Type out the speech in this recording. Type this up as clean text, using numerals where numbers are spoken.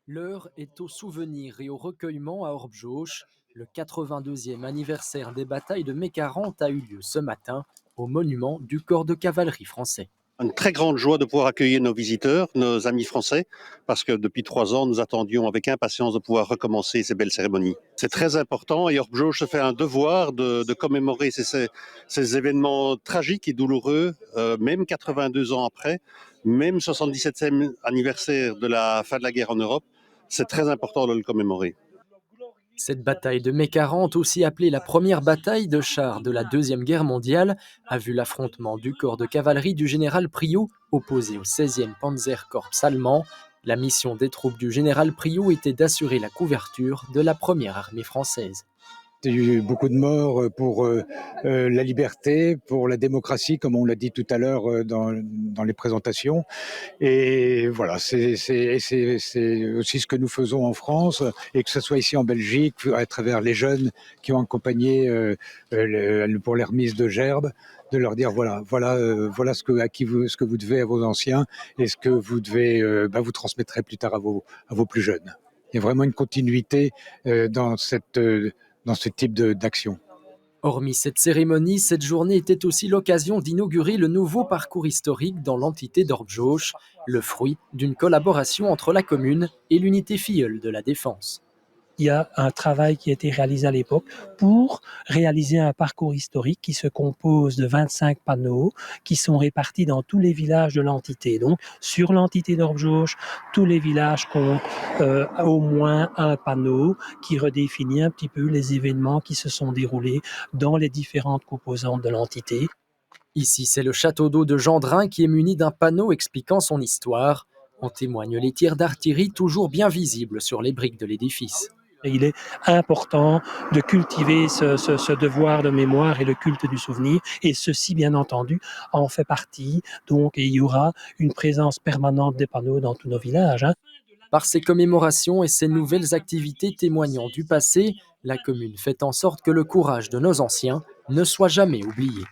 L'heure est au souvenir et au recueillement à Orb-Joos. Le 82e anniversaire des batailles de mai 40 a eu lieu ce matin au monument du corps de cavalerie français. Une très grande joie de pouvoir accueillir nos visiteurs, nos amis français, parce que depuis 3 ans, nous attendions avec impatience de pouvoir recommencer ces belles cérémonies. C'est très important et Orb-Joos se fait un devoir de commémorer ces événements tragiques et douloureux, même 82 ans après, même 77e anniversaire de la fin de la guerre en Europe. C'est très important de le commémorer. Cette bataille de mai 40, aussi appelée la première bataille de chars de la Deuxième Guerre mondiale, a vu l'affrontement du corps de cavalerie du général Priou opposé au 16e Panzerkorps allemand. La mission des troupes du général Priou était d'assurer la couverture de la première armée française. Il y a eu beaucoup de morts pour la liberté, pour la démocratie, comme on l'a dit tout à l'heure dans les présentations. Et voilà, c'est aussi ce que nous faisons en France, et que ce soit ici en Belgique, à travers les jeunes qui ont accompagné pour les remises de gerbes, de leur dire voilà ce que vous devez à vos anciens et ce que vous devez vous transmettrez plus tard à vos plus jeunes. Il y a vraiment une continuité dans ce type d'action. Hormis cette cérémonie, cette journée était aussi l'occasion d'inaugurer le nouveau parcours historique dans l'entité d'Orb-Joos, le fruit d'une collaboration entre la commune et l'unité filleule de la Défense. Il y a un travail qui a été réalisé à l'époque pour réaliser un parcours historique qui se compose de 25 panneaux qui sont répartis dans tous les villages de l'entité. Donc, sur l'entité d'Orb-Joos, tous les villages comptent au moins un panneau qui redéfinit un petit peu les événements qui se sont déroulés dans les différentes composantes de l'entité. Ici, c'est le château d'eau de Gendrin qui est muni d'un panneau expliquant son histoire. En témoignent les tirs d'artillerie toujours bien visibles sur les briques de l'édifice. Et il est important de cultiver ce devoir de mémoire et le culte du souvenir, et ceci, bien entendu, en fait partie. Donc, il y aura une présence permanente des panneaux dans tous nos villages. Par ces commémorations et ces nouvelles activités témoignant du passé, la commune fait en sorte que le courage de nos anciens ne soit jamais oublié.